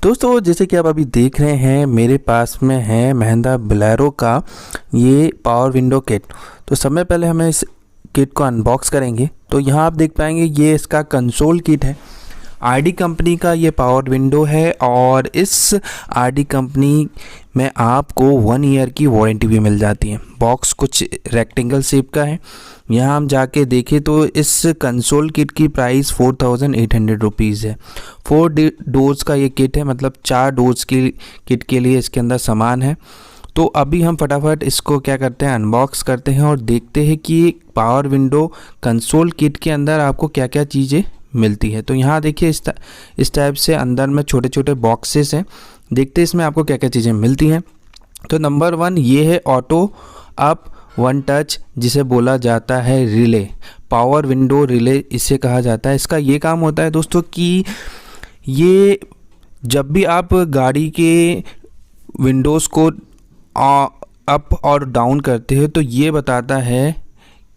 दोस्तों जैसे कि आप अभी देख रहे हैं मेरे पास में है महिंद्रा बोलेरो का ये पावर विंडो किट। तो समय पहले हमें इस किट को अनबॉक्स करेंगे। तो यहाँ आप देख पाएंगे ये इसका कंसोल किट है। आरडी कंपनी का ये पावर विंडो है और इस आरडी कंपनी में आपको 1 ईयर की वारंटी भी मिल जाती है। बॉक्स कुछ रेक्टेंगल शेप का है। यहाँ हम जाके देखें तो इस कंसोल किट की प्राइस 4800 रुपीज़ है। 4 डोर्स का ये किट है, मतलब 4 डोर्स की किट के लिए इसके अंदर सामान है। तो अभी हम फटाफट इसको क्या करते हैं, अनबॉक्स करते हैं और देखते हैं कि पावर विंडो कंसोल किट के अंदर आपको क्या क्या चीज़ें मिलती है। तो यहाँ देखिए इस टाइप से अंदर में छोटे छोटे बॉक्सेस हैं। देखते हैं इसमें आपको क्या क्या चीज़ें मिलती हैं। तो नंबर 1 ये है ऑटो अप 1 टच, जिसे बोला जाता है रिले। पावर विंडो रिले इसे कहा जाता है। इसका ये काम होता है दोस्तों कि ये जब भी आप गाड़ी के विंडोज़ को अप और डाउन करते हो तो ये बताता है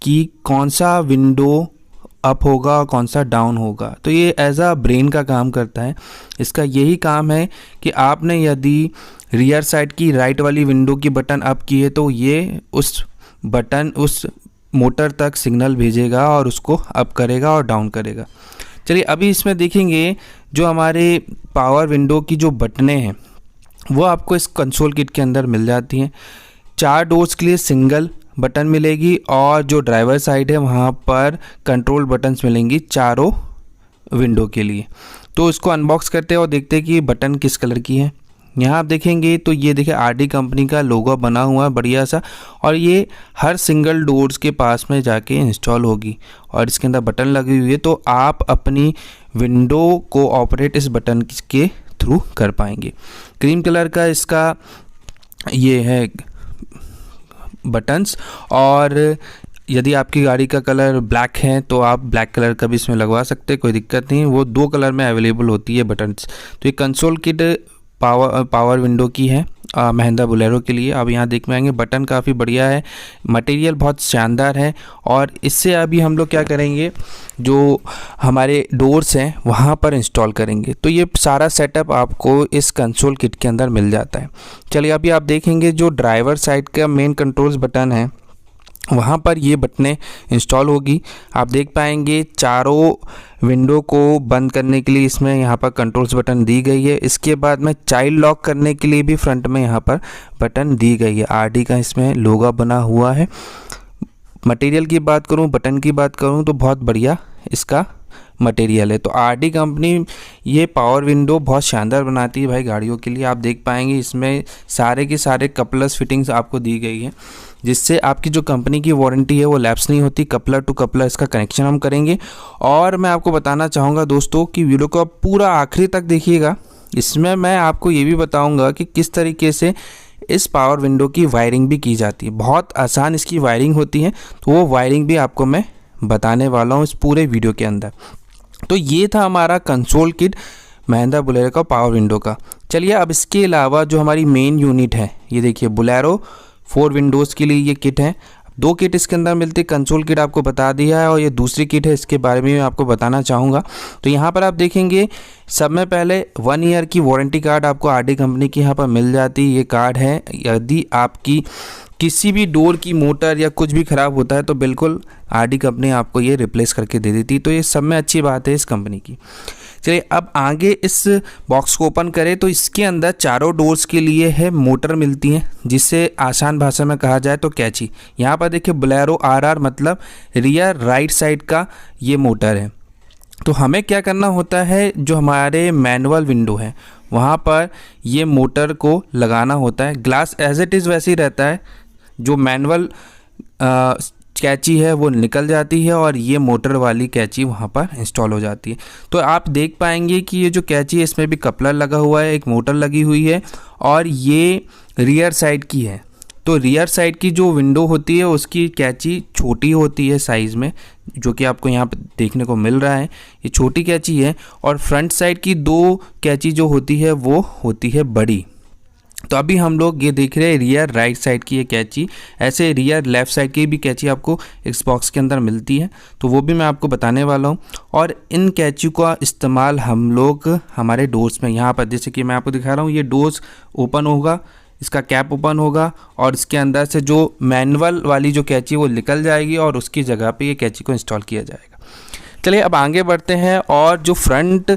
कि कौन सा विंडो अप होगा और कौन सा डाउन होगा। तो ये एज अ ब्रेन का काम करता है। इसका यही काम है कि आपने यदि रियर साइड की राइट वाली विंडो की बटन अप की है तो ये उस बटन उस मोटर तक सिग्नल भेजेगा और उसको अप करेगा और डाउन करेगा। चलिए अभी इसमें देखेंगे जो हमारे पावर विंडो की जो बटनें हैं वो आपको इस कंसोल किट के अंदर मिल जाती हैं। 4 डोर्स के लिए सिंगल बटन मिलेगी और जो ड्राइवर साइड है वहाँ पर कंट्रोल बटन्स मिलेंगी चारों विंडो के लिए। तो इसको अनबॉक्स करते हैं और देखते हैं कि बटन किस कलर की है। यहाँ आप देखेंगे तो ये देखिए आरडी कंपनी का लोगो बना हुआ है बढ़िया सा, और ये हर सिंगल डोर्स के पास में जाके इंस्टॉल होगी और इसके अंदर बटन लगी हुई है। तो आप अपनी विंडो को ऑपरेट इस बटन के थ्रू कर पाएंगे। क्रीम कलर का इसका ये है बटन्स, और यदि आपकी गाड़ी का कलर ब्लैक है तो आप ब्लैक कलर का भी इसमें लगवा सकते हैं, कोई दिक्कत नहीं। वो 2 कलर में अवेलेबल होती है बटन्स। तो ये कंसोल किट पावर विंडो की है महिंद्रा बोलेरो के लिए। अब यहाँ देख पाएंगे बटन काफ़ी बढ़िया है, मटेरियल बहुत शानदार है। और इससे अभी हम लोग क्या करेंगे, जो हमारे डोर्स हैं वहाँ पर इंस्टॉल करेंगे। तो ये सारा सेटअप आपको इस कंसोल किट के अंदर मिल जाता है। चलिए अभी आप देखेंगे जो ड्राइवर साइड का मेन कंट्रोल्स बटन है वहाँ पर ये बटनें इंस्टॉल होगी। आप देख पाएंगे चारों विंडो को बंद करने के लिए इसमें यहाँ पर कंट्रोल्स बटन दी गई है। इसके बाद में चाइल्ड लॉक करने के लिए भी फ्रंट में यहाँ पर बटन दी गई है। आरडी का इसमें लोगो बना हुआ है। मटेरियल की बात करूँ, बटन की बात करूँ तो बहुत बढ़िया इसका मटेरियल है। तो आरडी कंपनी ये पावर विंडो बहुत शानदार बनाती है भाई गाड़ियों के लिए। आप देख पाएंगे इसमें सारे के सारे कपलर्स फिटिंग्स आपको दी गई है, जिससे आपकी जो कंपनी की वारंटी है वो लैप्स नहीं होती। कपलर टू कपलर इसका कनेक्शन हम करेंगे। और मैं आपको बताना चाहूँगा दोस्तों कि वीडियो को आप पूरा आखिरी तक देखिएगा। इसमें मैं आपको ये भी बताऊँगा कि किस तरीके से इस पावर विंडो की वायरिंग भी की जाती है। बहुत आसान इसकी वायरिंग होती है, तो वो वायरिंग भी आपको मैं बताने वाला हूँ इस पूरे वीडियो के अंदर। तो ये था हमारा कंसोल किट महिंद्रा बोलेरो का पावर विंडो का। चलिए अब इसके अलावा जो हमारी मेन यूनिट है, ये देखिए बोलेरो 4 विंडोज़ के लिए ये किट है। 2 किट इसके अंदर मिलती है। कंसोल किट आपको बता दिया है और ये दूसरी किट है, इसके बारे में मैं आपको बताना चाहूँगा। तो यहाँ पर आप देखेंगे सब में पहले 1 ईयर की वारंटी कार्ड आपको आरडी कंपनी की यहाँ पर मिल जाती है। ये कार्ड है, यदि आपकी किसी भी डोर की मोटर या कुछ भी ख़राब होता है तो बिल्कुल आरडी कंपनी आपको ये रिप्लेस करके दे देती है। तो ये सब में अच्छी बात है इस कंपनी की। चलिए अब आगे इस बॉक्स को ओपन करें तो इसके अंदर चारों डोर्स के लिए है मोटर मिलती हैं, जिससे आसान भाषा में कहा जाए तो कैची। यहाँ पर देखिए बोलेरो RR मतलब रियर राइट साइड का ये मोटर है। तो हमें क्या करना होता है, जो हमारे मैनुअल विंडो है वहाँ पर ये मोटर को लगाना होता है। ग्लास एज इट इज़ वैसे ही रहता है, जो मैनुअल कैची है वो निकल जाती है और ये मोटर वाली कैची वहाँ पर इंस्टॉल हो जाती है। तो आप देख पाएंगे कि ये जो कैची है इसमें भी कपलर लगा हुआ है, एक मोटर लगी हुई है और ये रियर साइड की है। तो रियर साइड की जो विंडो होती है उसकी कैची छोटी होती है साइज़ में, जो कि आपको यहाँ पे देखने को मिल रहा है। ये छोटी कैची है और फ्रंट साइड की 2 कैची जो होती है वो होती है बड़ी। तो अभी हम लोग ये देख रहे हैं रियर राइट साइड की ये कैंची, ऐसे रियर लेफ़्ट साइड की भी कैंची आपको इस बॉक्स के अंदर मिलती है, तो वो भी मैं आपको बताने वाला हूँ। और इन कैंची का इस्तेमाल हम लोग हमारे डोर्स में, यहाँ पर जैसे कि मैं आपको दिखा रहा हूँ, ये डोर्स ओपन होगा, इसका कैप ओपन होगा और इसके अंदर से जो मैनुअल वाली जो कैंची वो निकल जाएगी और उसकी जगह पे ये कैंची को इंस्टॉल किया जाएगा। चलिए अब आगे बढ़ते हैं। और जो फ्रंट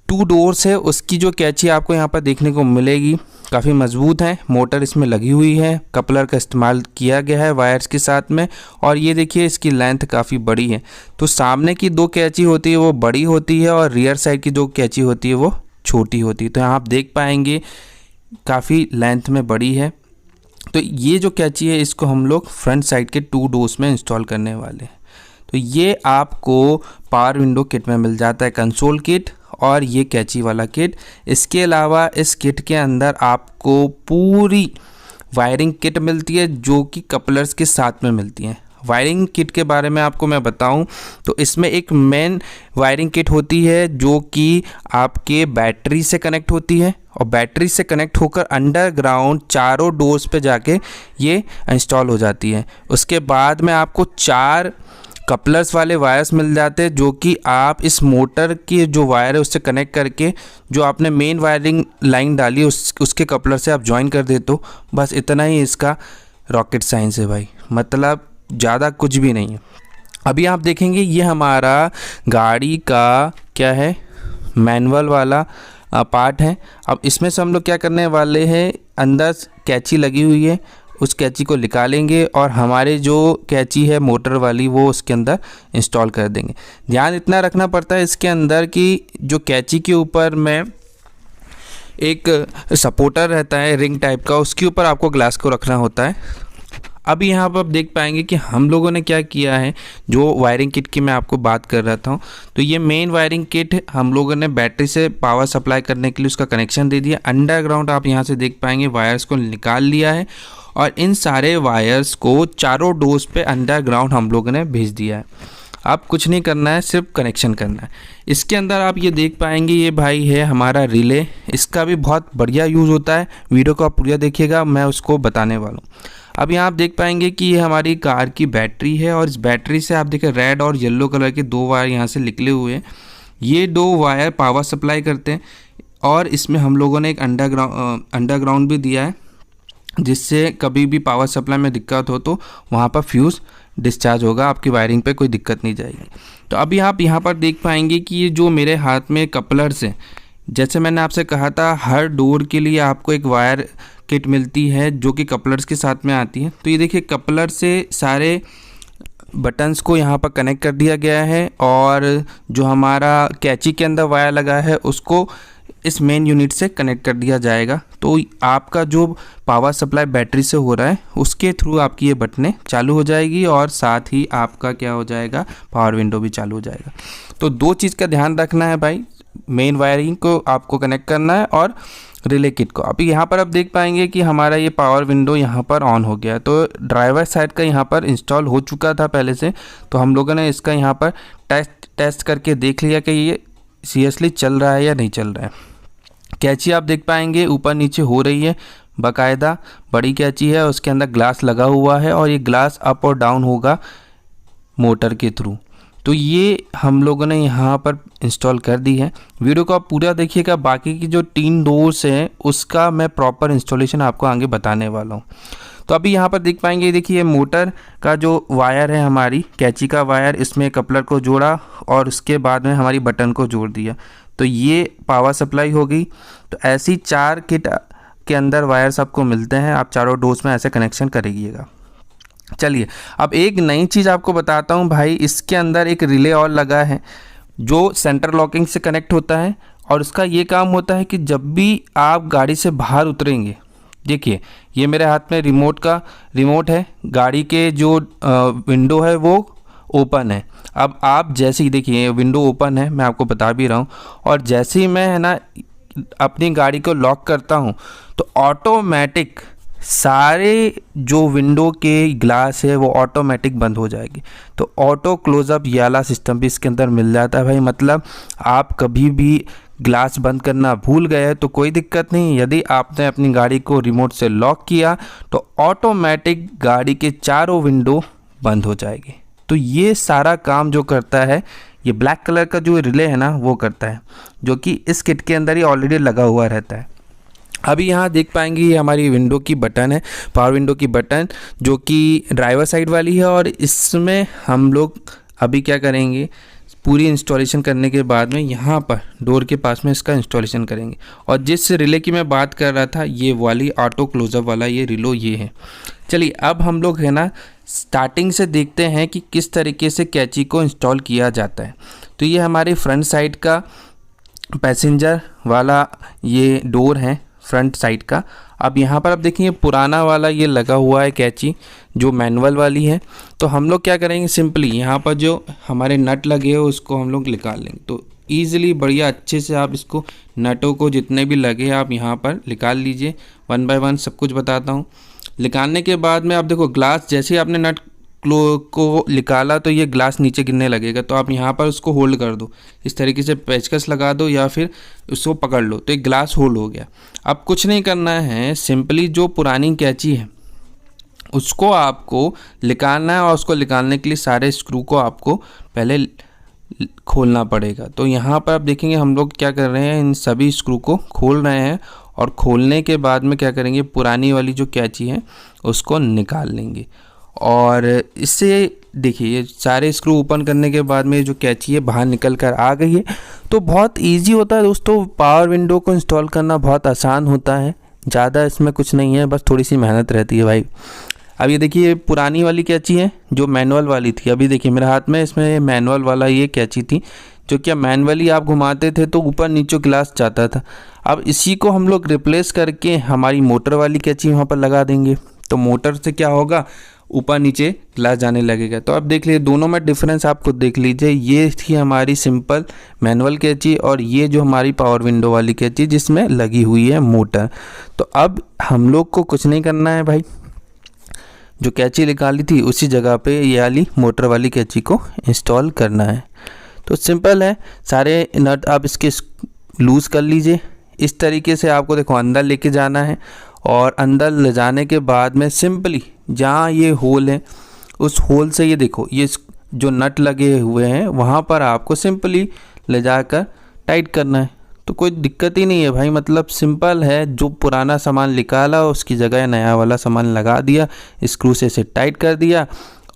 2 डोर्स है उसकी जो कैंची आपको यहाँ पर देखने को मिलेगी, काफ़ी मजबूत है, मोटर इसमें लगी हुई है, कपलर का इस्तेमाल किया गया है वायर्स के साथ में। और ये देखिए इसकी लेंथ काफ़ी बड़ी है। तो सामने की 2 कैंची होती है वो बड़ी होती है और रियर साइड की 2 कैंची होती है वो छोटी होती है। तो यहाँ आप देख पाएंगे काफ़ी लेंथ में बड़ी है। तो ये जो कैंची है इसको हम लोग फ्रंट साइड के 2 डोर्स में इंस्टॉल करने वाले हैं। तो ये आपको पावर विंडो किट में मिल जाता है, कंसोल किट और ये कैंची वाला किट। इसके अलावा इस किट के अंदर आपको पूरी वायरिंग किट मिलती है जो कि कपलर्स के साथ में मिलती है। वायरिंग किट के बारे में आपको मैं बताऊं तो इसमें एक मेन वायरिंग किट होती है जो कि आपके बैटरी से कनेक्ट होती है और बैटरी से कनेक्ट होकर अंडरग्राउंड चारों डोर्स पे जाके ये इंस्टॉल हो जाती है। उसके बाद में आपको 4 कपलर्स वाले वायर्स मिल जाते हैं जो कि आप इस मोटर की जो वायर है उससे कनेक्ट करके जो आपने मेन वायरिंग लाइन डाली है उसके कपलर से आप ज्वाइन कर देते हो। बस इतना ही इसका रॉकेट साइंस है भाई, मतलब ज़्यादा कुछ भी नहीं है। अभी आप देखेंगे ये हमारा गाड़ी का क्या है, मैनुअल वाला पार्ट है। अब इसमें से हम लोग क्या करने वाले हैं, अंदर कैंची लगी हुई है उस कैंची को निकालेंगे और हमारे जो कैंची है मोटर वाली वो उसके अंदर इंस्टॉल कर देंगे। ध्यान इतना रखना पड़ता है इसके अंदर कि जो कैंची के ऊपर में एक सपोर्टर रहता है रिंग टाइप का, उसके ऊपर आपको ग्लास को रखना होता है। अभी यहाँ पर आप देख पाएंगे कि हम लोगों ने क्या किया है, जो वायरिंग किट की मैं आपको बात कर रहा था, तो ये मेन वायरिंग किट हम लोगों ने बैटरी से पावर सप्लाई करने के लिए उसका कनेक्शन दे दिया। अंडरग्राउंड आप यहाँ से देख पाएंगे वायर्स को निकाल लिया है और इन सारे वायर्स को चारों डोर्स पे अंडरग्राउंड हम लोगों ने भेज दिया है। आप कुछ नहीं करना है, सिर्फ कनेक्शन करना है। इसके अंदर आप ये देख पाएंगे ये भाई है हमारा रिले, इसका भी बहुत बढ़िया यूज़ होता है। वीडियो को आप पूरा देखिएगा, मैं उसको बताने वाला हूँ। अब यहाँ आप देख पाएंगे कि ये हमारी कार की बैटरी है और इस बैटरी से आप देखें रेड और येलो कलर के 2 वायर यहाँ से निकले हुए हैं। ये 2 वायर पावर सप्लाई करते हैं और इसमें हम लोगों ने एक अंडरग्राउंड भी दिया है जिससे कभी भी पावर सप्लाई में दिक्कत हो तो वहाँ पर फ्यूज़ डिस्चार्ज होगा, आपकी वायरिंग पे कोई दिक्कत नहीं जाएगी। तो अभी आप यहाँ पर देख पाएंगे कि ये जो मेरे हाथ में कपलर्स हैं, जैसे मैंने आपसे कहा था हर डोर के लिए आपको एक वायर किट मिलती है जो कि कपलर्स के साथ में आती है। तो ये देखिए कपलर से सारे बटन्स को यहाँ पर कनेक्ट कर दिया गया है और जो हमारा कैंची के अंदर वायर लगा है उसको इस मेन यूनिट से कनेक्ट कर दिया जाएगा। तो आपका जो पावर सप्लाई बैटरी से हो रहा है उसके थ्रू आपकी ये बटनें चालू हो जाएगी और साथ ही आपका क्या हो जाएगा, पावर विंडो भी चालू हो जाएगा। तो 2 चीज़ का ध्यान रखना है भाई, मेन वायरिंग को आपको कनेक्ट करना है और रिले किट को। अभी यहाँ पर आप देख पाएंगे कि हमारा ये पावर विंडो यहाँ पर ऑन हो गया। तो ड्राइवर साइड का यहाँ पर इंस्टॉल हो चुका था पहले से, तो हम लोगों ने इसका यहाँ पर टेस्ट करके देख लिया कि ये सीरियसली चल रहा है या नहीं चल रहा है। कैंची आप देख पाएंगे ऊपर नीचे हो रही है, बाकायदा बड़ी कैंची है, उसके अंदर ग्लास लगा हुआ है और ये ग्लास अप और डाउन होगा मोटर के थ्रू। तो ये हम लोगों ने यहाँ पर इंस्टॉल कर दी है। वीडियो को आप पूरा देखिएगा, बाकी की जो 3 डोर्स हैं उसका मैं प्रॉपर इंस्टॉलेशन आपको आगे बताने वाला हूँ। तो अभी यहाँ पर देख पाएंगे, देखिए मोटर का जो वायर है, हमारी कैंची का वायर, इसमें कपलर को जोड़ा और उसके बाद में हमारी बटन को जोड़ दिया, तो ये पावर सप्लाई हो गई। तो ऐसी 4 किट के अंदर वायर्स आपको मिलते हैं, आप चारों डोर्स में ऐसे कनेक्शन करिएगा। चलिए अब एक नई चीज़ आपको बताता हूँ भाई, इसके अंदर एक रिले और लगा है जो सेंटर लॉकिंग से कनेक्ट होता है और उसका ये काम होता है कि जब भी आप गाड़ी से बाहर उतरेंगे, देखिए ये मेरे हाथ में रिमोट है, गाड़ी के जो विंडो है वो ओपन है। अब आप जैसे ही देखिए विंडो ओपन है, मैं आपको बता भी रहा हूँ, और जैसे ही मैं है ना अपनी गाड़ी को लॉक करता हूँ तो ऑटोमेटिक सारे जो विंडो के ग्लास है वो ऑटोमेटिक बंद हो जाएगी। तो ऑटो क्लोज़अप ये वाला सिस्टम भी इसके अंदर मिल जाता है भाई, मतलब आप कभी भी ग्लास बंद करना भूल गए तो कोई दिक्कत नहीं, यदि आपने अपनी गाड़ी को रिमोट से लॉक किया तो ऑटोमेटिक गाड़ी के चारों विंडो बंद हो जाएगी। तो ये सारा काम जो करता है ये ब्लैक कलर का जो रिले है ना वो करता है, जो कि इस किट के अंदर ही ऑलरेडी लगा हुआ रहता है। अभी यहाँ देख पाएंगे ये हमारी विंडो की बटन है, पावर विंडो की बटन, जो कि ड्राइवर साइड वाली है। और इसमें हम लोग अभी क्या करेंगे, पूरी इंस्टॉलेशन करने के बाद में यहाँ पर डोर के पास में इसका इंस्टॉलेशन करेंगे। और जिस रिले की मैं बात कर रहा था ये वाली ऑटो क्लोजअप वाला ये रिलो ये है। चलिए अब हम लोग है ना स्टार्टिंग से देखते हैं कि किस तरीके से कैची को इंस्टॉल किया जाता है। तो ये हमारे फ्रंट साइड का पैसेंजर वाला ये डोर है फ्रंट साइड का। अब यहाँ पर आप देखेंगे पुराना वाला ये लगा हुआ है कैची जो मैनुअल वाली है। तो हम लोग क्या करेंगे, सिंपली यहाँ पर जो हमारे नट लगे हो उसको हम लोग निकाल लेंगे। तो ईज़िली बढ़िया अच्छे से आप इसको नटों को जितने भी लगे आप यहाँ पर निकाल लीजिए। 1 बाय 1 सब कुछ बताता हूँ। निकालने के बाद में आप देखो ग्लास जैसे ही आपने नट को निकाला तो ये ग्लास नीचे गिरने लगेगा। तो आप यहाँ पर उसको होल्ड कर दो, इस तरीके से पेचकस लगा दो या फिर उसको पकड़ लो तो एक ग्लास होल्ड हो गया। अब कुछ नहीं करना है, सिंपली जो पुरानी कैची है उसको आपको निकालना है और उसको निकालने के लिए सारे स्क्रू को आपको पहले खोलना पड़ेगा। तो यहाँ पर आप देखेंगे हम लोग क्या कर रहे हैं, इन सभी स्क्रू को खोल रहे हैं और खोलने के बाद में क्या करेंगे, पुरानी वाली जो कैची है उसको निकाल लेंगे। और इससे देखिए ये सारे स्क्रू ओपन करने के बाद में जो कैची है बाहर निकल कर आ गई है। तो बहुत इजी होता है दोस्तों, पावर विंडो को इंस्टॉल करना बहुत आसान होता है, ज़्यादा इसमें कुछ नहीं है, बस थोड़ी सी मेहनत रहती है भाई। अब ये देखिए पुरानी वाली कैची है जो मैनुअल वाली थी। अभी देखिए मेरे हाथ में इसमें मैनुअल वाला ये कैची थी जो क्या मैनुअली आप घुमाते थे तो ऊपर नीचे ग्लास जाता था। अब इसी को हम लोग रिप्लेस करके हमारी मोटर वाली कैची वहाँ पर लगा देंगे। तो मोटर से क्या होगा, ऊपर नीचे ग्लास जाने लगेगा। तो अब देख लीजिए दोनों में डिफरेंस आप खुद देख लीजिए। ये थी हमारी सिंपल मैनुअल कैची और ये जो हमारी पावर विंडो वाली कैची जिसमें लगी हुई है मोटर। तो अब हम लोग को कुछ नहीं करना है भाई, जो कैची निकाली थी उसी जगह पे ये वाली मोटर वाली कैची को इंस्टॉल करना है। तो सिंपल है, सारे नट आप इसके लूज़ कर लीजिए। इस तरीके से आपको देखो अंदर लेके जाना है और अंदर ले जाने के बाद में सिंपली जहाँ ये होल है उस होल से ये देखो ये जो नट लगे हुए हैं वहाँ पर आपको सिंपली ले जाकर टाइट करना है। तो कोई दिक्कत ही नहीं है भाई, मतलब सिंपल है। जो पुराना सामान निकाला उसकी जगह नया वाला सामान लगा दिया, स्क्रू से इसे टाइट कर दिया।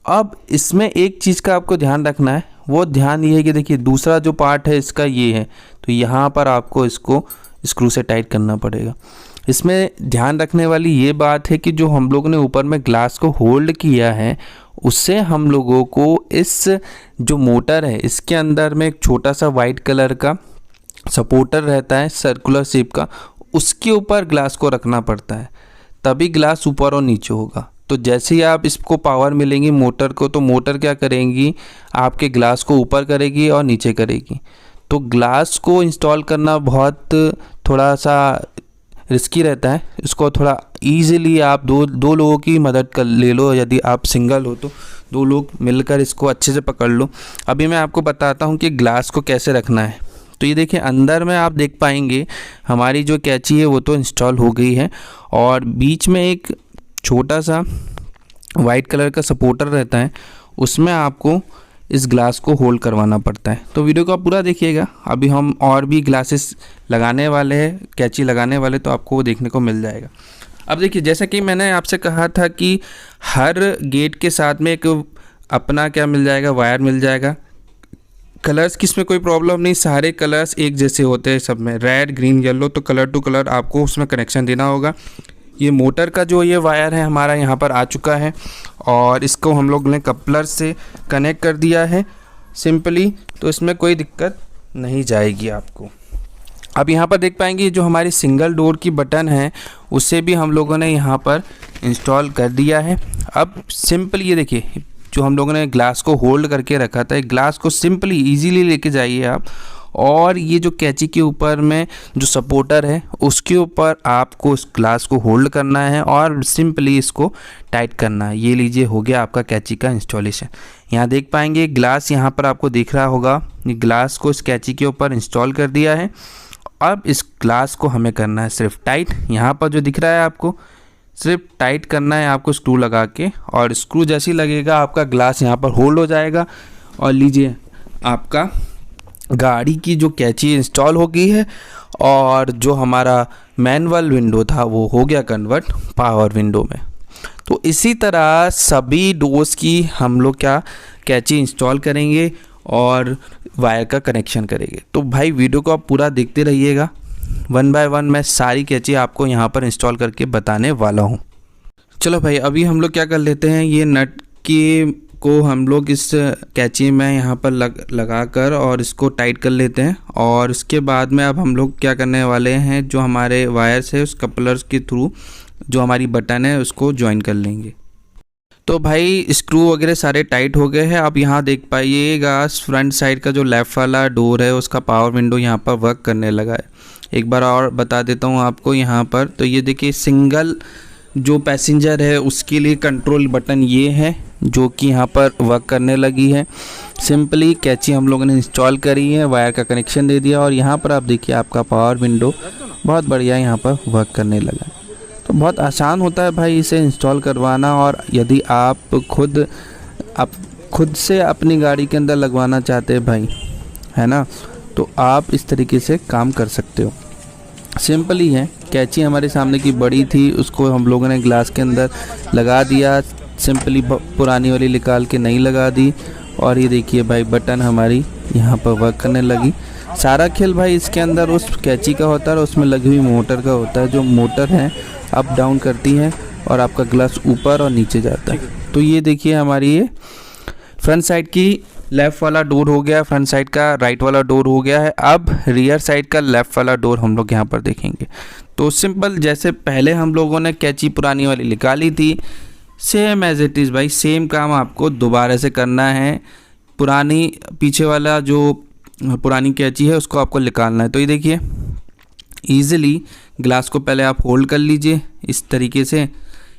अब इसमें एक चीज़ का आपको ध्यान रखना है, वो ध्यान ये है कि देखिए दूसरा जो पार्ट है इसका ये है, तो यहाँ पर आपको इसको स्क्रू से टाइट करना पड़ेगा। इसमें ध्यान रखने वाली ये बात है कि जो हम लोगों ने ऊपर में ग्लास को होल्ड किया है उससे हम लोगों को इस जो मोटर है इसके अंदर में एक छोटा सा वाइट कलर का सपोर्टर रहता है सर्कुलर शेप का, उसके ऊपर ग्लास को रखना पड़ता है, तभी ग्लास ऊपर और नीचे होगा। तो जैसे ही आप इसको पावर मिलेंगी मोटर को, तो मोटर क्या करेंगी, आपके ग्लास को ऊपर करेगी और नीचे करेगी। तो ग्लास को इंस्टॉल करना बहुत थोड़ा सा रिस्की रहता है, इसको थोड़ा इजीली आप दो लोगों की मदद कर ले लो। यदि आप सिंगल हो तो 2 लोग मिलकर इसको अच्छे से पकड़ लो। अभी मैं आपको बताता हूँ कि ग्लास को कैसे रखना है। तो ये देखिए अंदर में आप देख पाएंगे हमारी जो कैची है वो तो इंस्टॉल हो गई है और बीच में एक छोटा सा वाइट कलर का सपोर्टर रहता है, उसमें आपको इस ग्लास को होल्ड करवाना पड़ता है। तो वीडियो को आप पूरा देखिएगा, अभी हम और भी ग्लासेस लगाने वाले हैं, कैची लगाने वाले, तो आपको वो देखने को मिल जाएगा। अब देखिए जैसा कि मैंने आपसे कहा था कि हर गेट के साथ में एक अपना क्या मिल जाएगा, वायर मिल जाएगा। कलर्स की इसमें कोई प्रॉब्लम नहीं, सारे कलर्स एक जैसे होते हैं सब में, रेड ग्रीन येलो, तो कलर टू कलर आपको उसमें कनेक्शन देना होगा। ये मोटर का जो ये वायर है हमारा यहाँ पर आ चुका है और इसको हम लोग ने कपलर से कनेक्ट कर दिया है सिंपली, तो इसमें कोई दिक्कत नहीं जाएगी आपको। अब यहाँ पर देख पाएंगे जो हमारी सिंगल डोर की बटन है उसे भी हम लोगों ने यहाँ पर इंस्टॉल कर दिया है। अब सिंपल ये देखिए जो हम लोगों ने ग्लास को होल्ड करके रखा था, ग्लास को सिंपली इजीली लेके जाइए आप, और ये जो कैची के ऊपर में जो सपोर्टर है उसके ऊपर आपको इस ग्लास को होल्ड करना है और सिंपली इसको टाइट करना है। ये लीजिए हो गया आपका कैची का इंस्टॉलेशन। यहाँ देख पाएंगे ग्लास यहाँ पर आपको दिख रहा होगा, ये ग्लास को इस कैची के ऊपर इंस्टॉल कर दिया है अब इस ग्लास को हमें करना है सिर्फ टाइट। यहाँ पर जो दिख रहा है आपको, सिर्फ टाइट करना है आपको स्क्रू लगा के, और स्क्रू जैसे ही लगेगा आपका ग्लास यहाँ पर होल्ड हो जाएगा। और लीजिए, आपका गाड़ी की जो कैंची इंस्टॉल हो गई है, और जो हमारा मैनुअल विंडो था वो हो गया कन्वर्ट पावर विंडो में। तो इसी तरह सभी डोर्स की हम लोग क्या कैंची इंस्टॉल करेंगे और वायर का कनेक्शन करेंगे। तो भाई वीडियो को आप पूरा देखते रहिएगा, वन बाय वन मैं सारी कैंची आपको यहाँ पर इंस्टॉल करके बताने वाला हूँ। चलो भाई, अभी हम लोग क्या कर लेते हैं, ये नट को हम लोग इस कैंची में यहाँ पर लगा कर और इसको टाइट कर लेते हैं। और इसके बाद में अब हम लोग क्या करने वाले हैं, जो हमारे वायर्स है उस कपलर्स के थ्रू जो हमारी बटन है उसको ज्वाइन कर लेंगे। तो भाई स्क्रू वगैरह सारे टाइट हो गए हैं। अब यहाँ देख पाइएगा फ्रंट साइड का जो लेफ़्ट वाला डोर है उसका पावर विंडो यहाँ पर वर्क करने लगा है। एक बार और बता देता हूँ आपको यहाँ पर, तो ये देखिए सिंगल जो पैसेंजर है उसके लिए कंट्रोल बटन ये है जो कि यहाँ पर वर्क करने लगी है। सिंपली कैंची हम लोगों ने इंस्टॉल करी है, वायर का कनेक्शन दे दिया, और यहाँ पर आप देखिए आपका पावर विंडो बहुत बढ़िया यहाँ पर वर्क करने लगा। तो बहुत आसान होता है भाई इसे इंस्टॉल करवाना। और यदि आप खुद से अपनी गाड़ी के अंदर लगवाना चाहते हैं भाई, है ना, तो आप इस तरीके से काम कर सकते हो। सिंपल ही है, कैंची हमारे सामने की बड़ी थी उसको हम लोगों ने ग्लास के अंदर लगा दिया, सिंपली पुरानी वाली निकाल के नई लगा दी, और ये देखिए भाई बटन हमारी यहाँ पर वर्क करने लगी। सारा खेल भाई इसके अंदर उस कैंची का होता है और उसमें लगी हुई मोटर का होता है। जो मोटर है अप डाउन करती है और आपका ग्लास ऊपर और नीचे जाता है। तो ये देखिए हमारी ये फ्रंट साइड की लेफ़्ट वाला डोर हो गया, फ्रंट साइड का राइट वाला डोर हो गया है। अब रियर साइड का लेफ़्ट वाला डोर हम लोग यहाँ पर देखेंगे। तो सिंपल जैसे पहले हम लोगों ने कैंची पुरानी वाली निकाली थी, सेम एज इट इज़ भाई सेम काम आपको दोबारा से करना है। पुरानी पीछे वाला जो पुरानी कैंची है उसको आपको निकालना है। तो ये देखिए ईज़िली ग्लास को पहले आप होल्ड कर लीजिए इस तरीके से,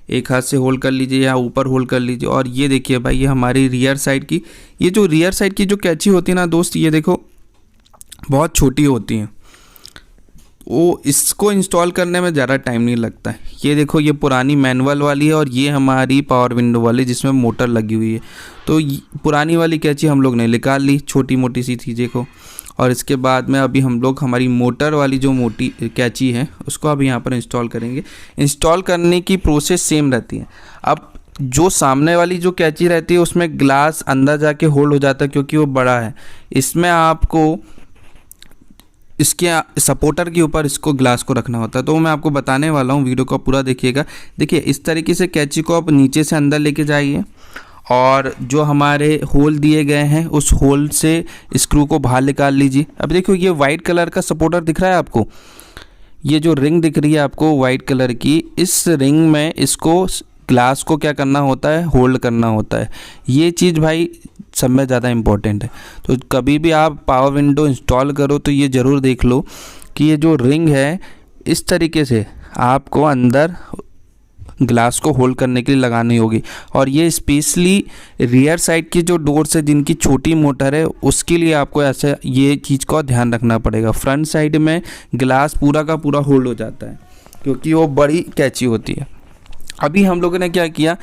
एक हाथ से होल्ड कर लीजिए या ऊपर होल्ड कर लीजिए। और ये देखिए भाई ये हमारी रियर साइड की, ये जो रियर साइड की जो कैंची होती है ना दोस्त, ये देखो बहुत छोटी होती हैं, वो इसको इंस्टॉल करने में ज़्यादा टाइम नहीं लगता है। ये देखो ये पुरानी मैनुअल वाली है और ये हमारी पावर विंडो वाली जिसमें मोटर लगी हुई है। तो पुरानी वाली कैंची हम लोग ने निकाल ली, छोटी मोटी सी चीज़ें को, और इसके बाद में अभी हम लोग हमारी मोटर वाली जो मोटी कैंची है उसको अभी यहाँ पर इंस्टॉल करेंगे। इंस्टॉल करने की प्रोसेस सेम रहती है। अब जो सामने वाली जो कैंची रहती है उसमें ग्लास अंदर जाके होल्ड हो जाता है क्योंकि वो बड़ा है। इसमें आपको इसके सपोर्टर के ऊपर इसको ग्लास को रखना होता है। तो मैं आपको बताने वाला हूँ, वीडियो को पूरा देखिएगा। देखिए इस तरीके से कैंची को आप नीचे से अंदर लेके जाइए और जो हमारे होल दिए गए हैं उस होल से स्क्रू को बाहर निकाल लीजिए। अब देखो ये वाइट कलर का सपोर्टर दिख रहा है आपको, ये जो रिंग दिख रही है आपको वाइट कलर की, इस रिंग में इसको ग्लास को क्या करना होता है, होल्ड करना होता है। ये चीज़ भाई सब में ज़्यादा इम्पोर्टेंट है। तो कभी भी आप पावर विंडो इंस्टॉल करो तो ये ज़रूर देख लो कि ये जो रिंग है इस तरीके से आपको अंदर ग्लास को होल्ड करने के लिए लगानी होगी। और ये स्पेशली रियर साइड की जो डोर्स है जिनकी छोटी मोटर है उसके लिए आपको ऐसे ये चीज़ का ध्यान रखना पड़ेगा। फ्रंट साइड में ग्लास पूरा का पूरा होल्ड हो जाता है क्योंकि वो बड़ी कैंची होती है। अभी हम लोगों ने क्या किया,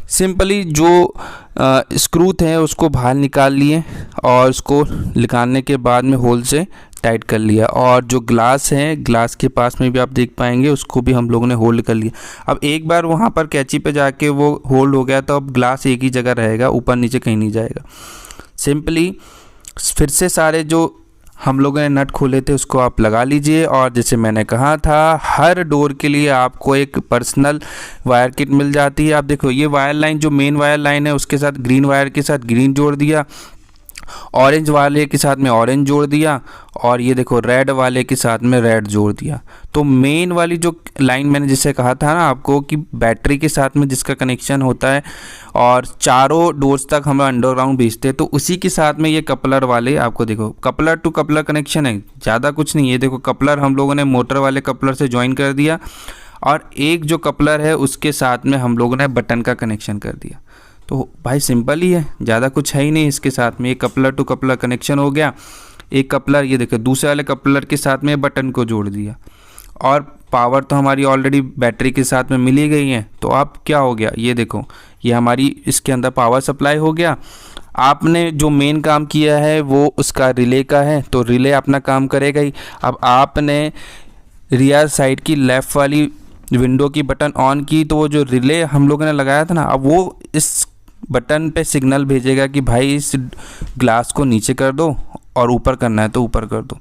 सिंपली जो स्क्रू थे उसको बाहर निकाल लिए और उसको निकालने के बाद में होल से टाइट कर लिया। और जो ग्लास है ग्लास के पास में भी आप देख पाएंगे उसको भी हम लोगों ने होल्ड कर लिया। अब एक बार वहाँ पर कैंची पे जाके वो होल्ड हो गया तो अब ग्लास एक ही जगह रहेगा, ऊपर नीचे कहीं नहीं जाएगा। सिंपली फिर से सारे जो हम लोगों ने नट खोले थे उसको आप लगा लीजिए। और जैसे मैंने कहा था हर डोर के लिए आपको एक पर्सनल वायर किट मिल जाती है। आप देखो ये वायर लाइन जो मेन वायर लाइन है उसके साथ ग्रीन वायर के साथ ग्रीन जोड़ दिया, ऑरेंज वाले के साथ में ऑरेंज जोड़ दिया, और ये देखो रेड वाले के साथ में रेड जोड़ दिया। तो मेन वाली जो लाइन मैंने जिसे कहा था ना आपको कि बैटरी के साथ में जिसका कनेक्शन होता है और चारों डोर्स तक हम अंडरग्राउंड भेजते हैं, तो उसी के साथ में ये कपलर वाले आपको देखो कपलर टू कपलर कनेक्शन है, ज़्यादा कुछ नहीं है। देखो कपलर हम लोगों ने मोटर वाले कपलर से ज्वाइन कर दिया और एक जो कपलर है उसके साथ में हम लोगों ने बटन का कनेक्शन कर दिया। तो भाई सिंपल ही है, ज़्यादा कुछ है ही नहीं। इसके साथ में एक कपलर टू कपलर कनेक्शन हो गया। एक कपलर, ये देखो दूसरे वाले कपलर के साथ में बटन को जोड़ दिया, और पावर तो हमारी ऑलरेडी बैटरी के साथ में मिली गई है। तो अब क्या हो गया, ये देखो ये हमारी इसके अंदर पावर सप्लाई हो गया। आपने जो मेन काम किया है वो उसका रिले का है, तो रिले अपना काम करेगा ही। अब आपने रियर साइड की लेफ़्ट वाली विंडो की बटन ऑन की, तो वो जो रिले हम लोगों ने लगाया था ना, अब वो इस बटन पे सिग्नल भेजेगा कि भाई इस ग्लास को नीचे कर दो, और ऊपर करना है तो ऊपर कर दो।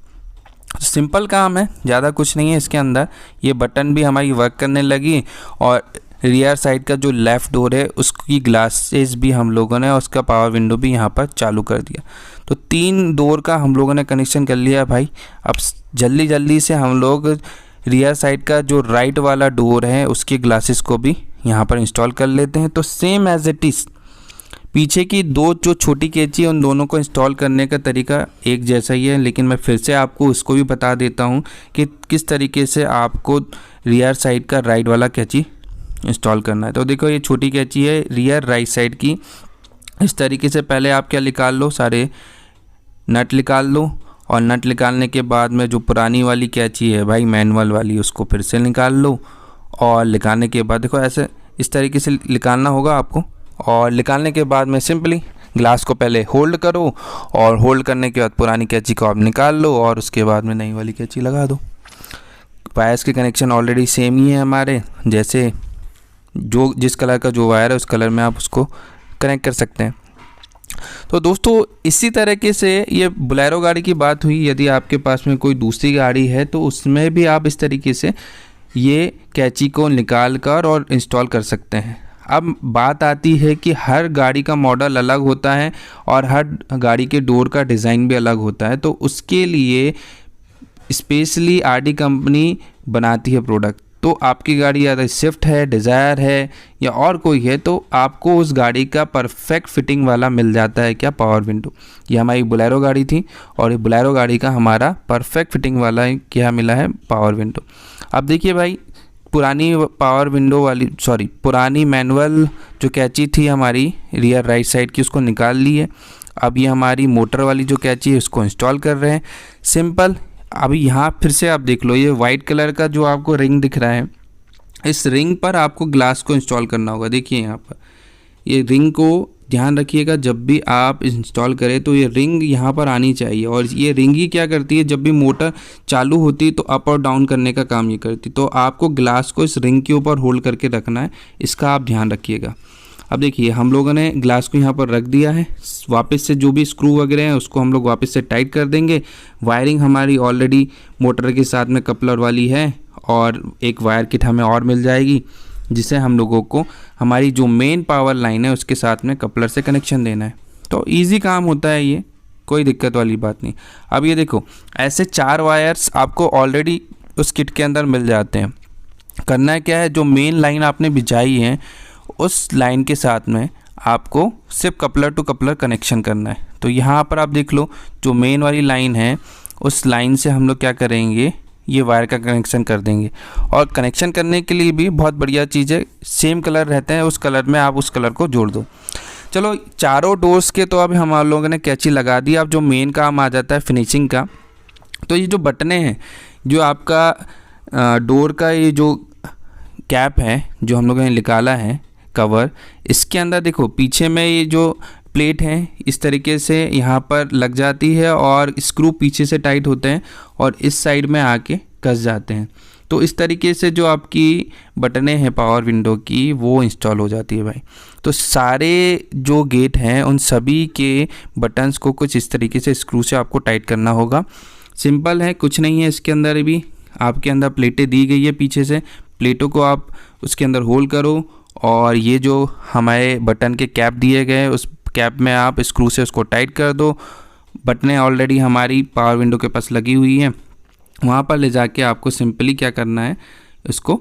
सिंपल काम है, ज़्यादा कुछ नहीं है इसके अंदर। ये बटन भी हमारी वर्क करने लगी, और रियर साइड का जो लेफ़्ट डोर है उसकी ग्लासेस भी हम लोगों ने, उसका पावर विंडो भी यहाँ पर चालू कर दिया। तो 3 डोर का हम लोगों ने कनेक्शन कर लिया भाई। अब जल्दी जल्दी से हम लोग रियर साइड का जो राइट वाला डोर है उसकी ग्लासेस को भी यहाँ पर इंस्टॉल कर लेते हैं। तो सेम एज इट इज़ पीछे की 2 जो छोटी कैंची है उन दोनों को इंस्टॉल करने का तरीका एक जैसा ही है, लेकिन मैं फिर से आपको उसको भी बता देता हूँ कि किस तरीके से आपको रियर साइड का राइट वाला कैंची इंस्टॉल करना है। तो देखो ये छोटी कैंची है रियर राइट साइड की। इस तरीके से पहले आप क्या निकाल लो, सारे नट निकाल लो, और नट निकालने के बाद में जो पुरानी वाली कैंची है भाई मैनुअल वाली, उसको फिर से निकाल लो। और निकालने के बाद देखो ऐसे इस तरीके से निकालना होगा आपको, और निकालने के बाद में सिंपली ग्लास को पहले होल्ड करो, और होल्ड करने के बाद पुरानी कैंची को आप निकाल लो, और उसके बाद में नई वाली कैंची लगा दो। वायर्स के कनेक्शन ऑलरेडी सेम ही है हमारे, जैसे जो जिस कलर का जो वायर है उस कलर में आप उसको कनेक्ट कर सकते हैं। तो दोस्तों इसी तरीके से ये बोलेरो गाड़ी की बात हुई। यदि आपके पास में कोई दूसरी गाड़ी है तो उसमें भी आप इस तरीके से ये कैंची को निकाल कर और इंस्टॉल कर सकते हैं। अब बात आती है कि हर गाड़ी का मॉडल अलग होता है, और हर गाड़ी के डोर का डिज़ाइन भी अलग होता है। तो उसके लिए स्पेशली आरडी कंपनी बनाती है प्रोडक्ट। तो आपकी गाड़ी या स्विफ्ट है, डिज़ायर है, या और कोई है, तो आपको उस गाड़ी का परफेक्ट फिटिंग वाला मिल जाता है क्या, पावर विंडो। ये हमारी बोलेरो गाड़ी थी, और ये बोलेरो गाड़ी का हमारा परफेक्ट फिटिंग वाला क्या मिला है, पावर विंडो। अब देखिए भाई, पुरानी पावर विंडो वाली पुरानी मैनुअल जो कैंची थी हमारी रियर राइट साइड की, उसको निकाल ली है। अब ये हमारी मोटर वाली जो कैंची है उसको इंस्टॉल कर रहे हैं, सिंपल। अभी यहाँ फिर से आप देख लो, ये वाइट कलर का जो आपको रिंग दिख रहा है, इस रिंग पर आपको ग्लास को इंस्टॉल करना होगा। देखिए यहाँ पर ये रिंग को ध्यान रखिएगा, जब भी आप इंस्टॉल करें तो ये रिंग यहाँ पर आनी चाहिए। और ये रिंग ही क्या करती है, जब भी मोटर चालू होती है तो अप और डाउन करने का काम ये करती है। तो आपको ग्लास को इस रिंग के ऊपर होल्ड करके रखना है, इसका आप ध्यान रखिएगा। अब देखिए हम लोगों ने ग्लास को यहाँ पर रख दिया है, वापस से जो भी स्क्रू वगैरह हैं उसको हम लोग वापस से टाइट कर देंगे। वायरिंग हमारी ऑलरेडी मोटर के साथ में कपलर वाली है, और एक वायर किट हमें और मिल जाएगी, जिसे हम लोगों को हमारी जो मेन पावर लाइन है उसके साथ में कपलर से कनेक्शन देना है। तो इजी काम होता है, ये कोई दिक्कत वाली बात नहीं। अब ये देखो ऐसे 4 वायर्स आपको ऑलरेडी उस किट के अंदर मिल जाते हैं। करना है क्या है, जो मेन लाइन आपने बिछाई है उस लाइन के साथ में आपको सिर्फ कपलर टू कपलर कनेक्शन करना है। तो यहाँ पर आप देख लो, जो मेन वाली लाइन है उस लाइन से हम लोग क्या करेंगे, ये वायर का कनेक्शन कर देंगे। और कनेक्शन करने के लिए भी बहुत बढ़िया चीज़ है, सेम कलर रहते हैं, उस कलर में आप उस कलर को जोड़ दो। चलो चारों डोर्स के तो अभी हम लोगों ने कैंची लगा दी। अब जो मेन काम आ जाता है फिनिशिंग का, तो ये जो बटने हैं, जो आपका डोर का ये जो कैप है जो हम लोगों ने निकाला है कवर, इसके अंदर देखो पीछे में ये जो प्लेट है इस तरीके से यहाँ पर लग जाती है, और स्क्रू पीछे से टाइट होते हैं और इस साइड में आके कस जाते हैं। तो इस तरीके से जो आपकी बटनें हैं पावर विंडो की वो इंस्टॉल हो जाती है भाई। तो सारे जो गेट हैं उन सभी के बटन्स को कुछ इस तरीके से स्क्रू से आपको टाइट करना होगा। सिंपल है, कुछ नहीं है। इसके अंदर भी आपके अंदर प्लेटें दी गई है पीछे से, प्लेटों को आप उसके अंदर होल्ड करो, और ये जो हमारे बटन के कैप दिए गए उस कैप में आप स्क्रू से उसको टाइट कर दो। बटनें ऑलरेडी हमारी पावर विंडो के पास लगी हुई हैं, वहाँ पर ले जाके आपको सिंपली क्या करना है, इसको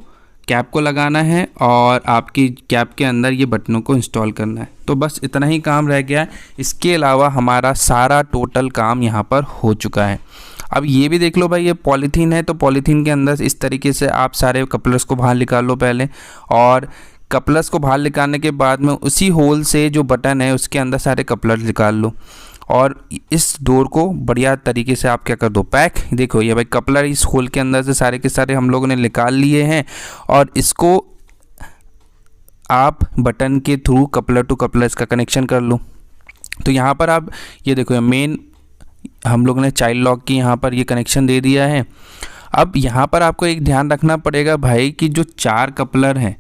कैप को लगाना है और आपकी कैप के अंदर ये बटनों को इंस्टॉल करना है। तो बस इतना ही काम रह गया है। इसके अलावा हमारा सारा टोटल काम यहाँ पर हो चुका है। अब ये भी देख लो भाई, ये पॉलीथीन है, तो पॉलीथीन के अंदर इस तरीके से आप सारे कपलर्स को बाहर निकाल लो पहले, और कपलर्स को बाहर निकालने के बाद में उसी होल से जो बटन है उसके अंदर सारे कपलर निकाल लो। और इस डोर को बढ़िया तरीके से आप क्या कर दो, पैक। देखो ये भाई कपलर इस होल के अंदर से सारे के सारे हम लोगों ने निकाल लिए हैं और इसको आप बटन के थ्रू कपलर टू कपलर इसका कनेक्शन कर लो। तो यहाँ पर आप ये देखो मेन हम लोगों ने चाइल्ड लॉक की यहाँ पर ये कनेक्शन दे दिया है। अब यहाँ पर आपको एक ध्यान रखना पड़ेगा भाई कि जो 4 कपलर हैं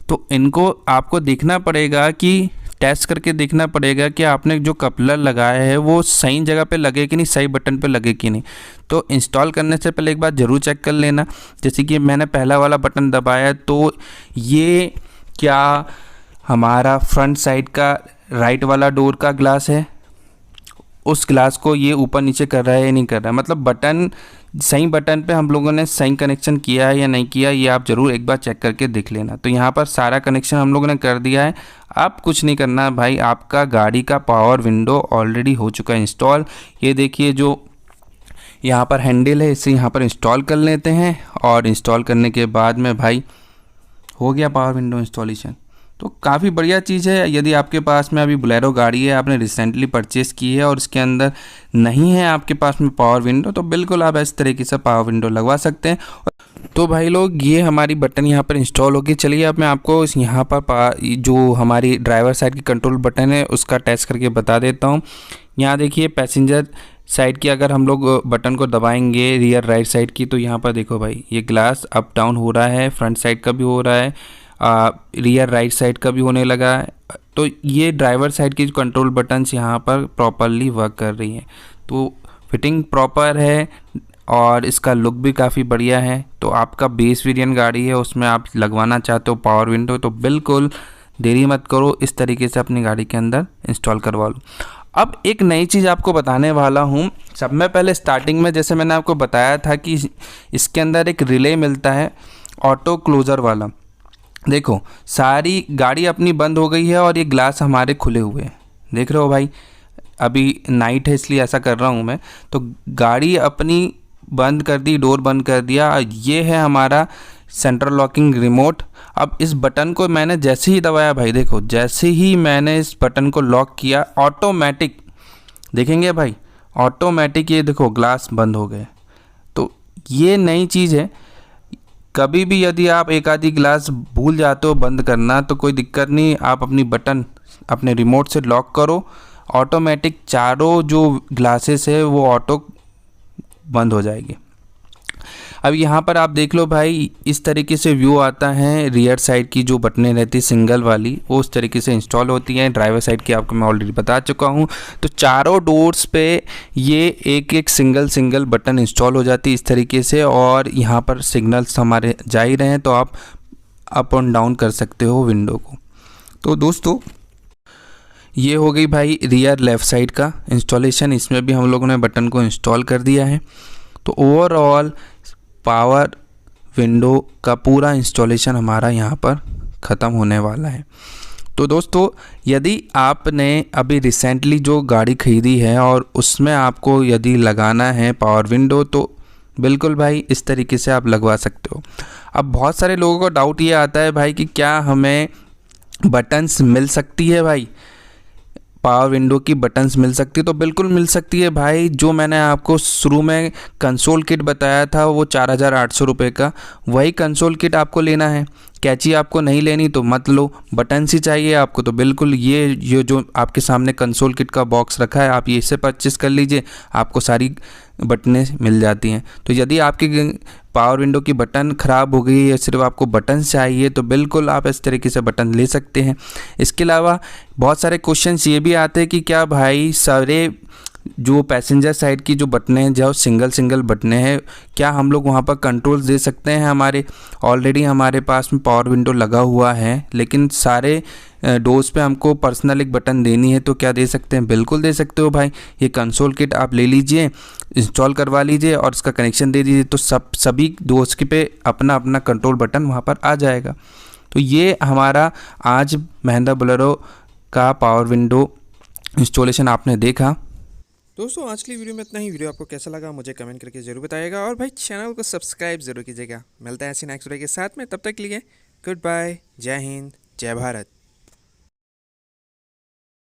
तो इनको आपको देखना पड़ेगा कि टेस्ट करके देखना पड़ेगा कि आपने जो कपलर लगाया है वो सही जगह पे लगे कि नहीं, सही बटन पे लगे कि नहीं। तो इंस्टॉल करने से पहले एक बार ज़रूर चेक कर लेना। जैसे कि मैंने पहला वाला बटन दबाया तो ये क्या हमारा फ्रंट साइड का राइट वाला डोर का ग्लास है, उस ग्लास को ये ऊपर नीचे कर रहा है या नहीं कर रहा है, मतलब बटन सही बटन पे हम लोगों ने सही कनेक्शन किया है या नहीं किया, ये आप ज़रूर एक बार चेक करके देख लेना। तो यहाँ पर सारा कनेक्शन हम लोगों ने कर दिया है। आप कुछ नहीं करना भाई, आपका गाड़ी का पावर विंडो ऑलरेडी हो चुका है इंस्टॉल। ये देखिए जो यहाँ पर हैंडल है इसे यहाँ पर इंस्टॉल कर लेते हैं और इंस्टॉल करने के बाद में भाई हो गया पावर विंडो इंस्टॉलेशन। तो काफ़ी बढ़िया चीज़ है। यदि आपके पास में अभी बोलेरो गाड़ी है, आपने रिसेंटली परचेस की है और इसके अंदर नहीं है आपके पास में पावर विंडो, तो बिल्कुल आप इस तरीके से पावर विंडो लगवा सकते हैं। तो भाई लोग ये हमारी बटन यहाँ पर इंस्टॉल होगी। चलिए अब मैं आपको इस यहाँ पर जो हमारी ड्राइवर साइड की कंट्रोल बटन है उसका टेस्ट करके बता देता हूँ। यहाँ देखिए पैसेंजर साइड की अगर हम लोग बटन को दबाएंगे रियर राइट साइड की, तो यहाँ पर देखो भाई ये ग्लास अप डाउन हो रहा है, फ्रंट साइड का भी हो रहा है, रियर राइट साइड का भी होने लगा है। तो ये ड्राइवर साइड की जो कंट्रोल बटन्स यहाँ पर प्रॉपरली वर्क कर रही हैं। तो फिटिंग प्रॉपर है और इसका लुक भी काफ़ी बढ़िया है। तो आपका बेस वेरिएंट गाड़ी है, उसमें आप लगवाना चाहते हो पावर विंडो, तो बिल्कुल देरी मत करो, इस तरीके से अपनी गाड़ी के अंदर इंस्टॉल करवा लो। अब एक नई चीज़ आपको बताने वाला हूँ। सब में पहले स्टार्टिंग में जैसे मैंने आपको बताया था कि इसके अंदर एक रिले मिलता है ऑटो क्लोज़र वाला। देखो सारी गाड़ी अपनी बंद हो गई है और ये ग्लास हमारे खुले हुए हैं, देख रहे हो भाई। अभी नाइट है इसलिए ऐसा कर रहा हूँ मैं। तो गाड़ी अपनी बंद कर दी, डोर बंद कर दिया। ये है हमारा सेंट्रल लॉकिंग रिमोट। अब इस बटन को मैंने जैसे ही दबाया भाई, देखो जैसे ही मैंने इस बटन को लॉक किया ऑटोमेटिक, देखेंगे भाई ऑटोमेटिक ये देखो ग्लास बंद हो गए। तो ये नई चीज़ है। कभी भी यदि आप एक आधी ग्लास भूल जाते हो बंद करना तो कोई दिक्कत नहीं, आप अपनी बटन अपने रिमोट से लॉक करो, ऑटोमेटिक चारों जो ग्लासेस है वो ऑटो बंद हो जाएगी। अब यहाँ पर आप देख लो भाई इस तरीके से व्यू आता है। रियर साइड की जो बटनें रहती है सिंगल वाली वो उस तरीके से इंस्टॉल होती हैं। ड्राइवर साइड की आपको मैं ऑलरेडी बता चुका हूँ। तो चारों डोर्स पे ये एक एक सिंगल बटन इंस्टॉल हो जाती है इस तरीके से। और यहाँ पर सिग्नल्स हमारे जा ही रहे हैं तो आप अप एंड डाउन कर सकते हो विंडो को। तो दोस्तों ये हो गई भाई रियर लेफ़्ट साइड का इंस्टॉलेशन। इसमें भी हम लोगों ने बटन को इंस्टॉल कर दिया है। तो ओवरऑल पावर विंडो का पूरा इंस्टॉलेशन हमारा यहाँ पर ख़त्म होने वाला है। तो दोस्तों यदि आपने अभी रिसेंटली जो गाड़ी ख़रीदी है और उसमें आपको यदि लगाना है पावर विंडो तो बिल्कुल भाई इस तरीके से आप लगवा सकते हो। अब बहुत सारे लोगों को डाउट ये आता है भाई कि क्या हमें बटन्स मिल सकती है, भाई पावर विंडो की बटन्स मिल सकती है। तो बिल्कुल मिल सकती है भाई। जो मैंने आपको शुरू में कंसोल किट बताया था वो 4800 रुपये का, वही कंसोल किट आपको लेना है। कैची आपको नहीं लेनी तो मत लो, बटन्स ही चाहिए आपको तो बिल्कुल ये जो आपके सामने कंसोल किट का बॉक्स रखा है आप ये इससे परचेस कर लीजिए, आपको सारी बटनें मिल जाती हैं। तो यदि आपकी पावर विंडो की बटन ख़राब हो गई है या सिर्फ आपको बटन चाहिए तो बिल्कुल आप इस तरीके से बटन ले सकते हैं। इसके अलावा बहुत सारे क्वेश्चंस ये भी आते हैं कि क्या भाई सारे जो पैसेंजर साइड की जो बटनें जो सिंगल बटनें हैं क्या हम लोग वहाँ पर कंट्रोल्स दे सकते हैं। हमारे ऑलरेडी हमारे पास में पावर विंडो लगा हुआ है लेकिन सारे डोर्स पे हमको पर्सनल एक बटन देनी है तो क्या दे सकते हैं, बिल्कुल दे सकते हो भाई। ये कंसोल किट आप ले लीजिए, इंस्टॉल करवा लीजिए और इसका कनेक्शन दे दीजिए तो सभी डोर्स के पे अपना अपना कंट्रोल बटन वहाँ पर आ जाएगा। तो ये हमारा आज महिंद्रा बोलेरो का पावर विंडो इंस्टॉलेशन आपने देखा। दोस्तों आज की वीडियो में इतना ही। वीडियो आपको कैसा लगा मुझे कमेंट करके जरूर बताइएगा और भाई चैनल को सब्सक्राइब जरूर कीजिएगा। मिलता है ऐसी नेक्स्ट वीडियो के साथ में, तब तक के लिए गुड बाय, जय हिंद, जय भारत।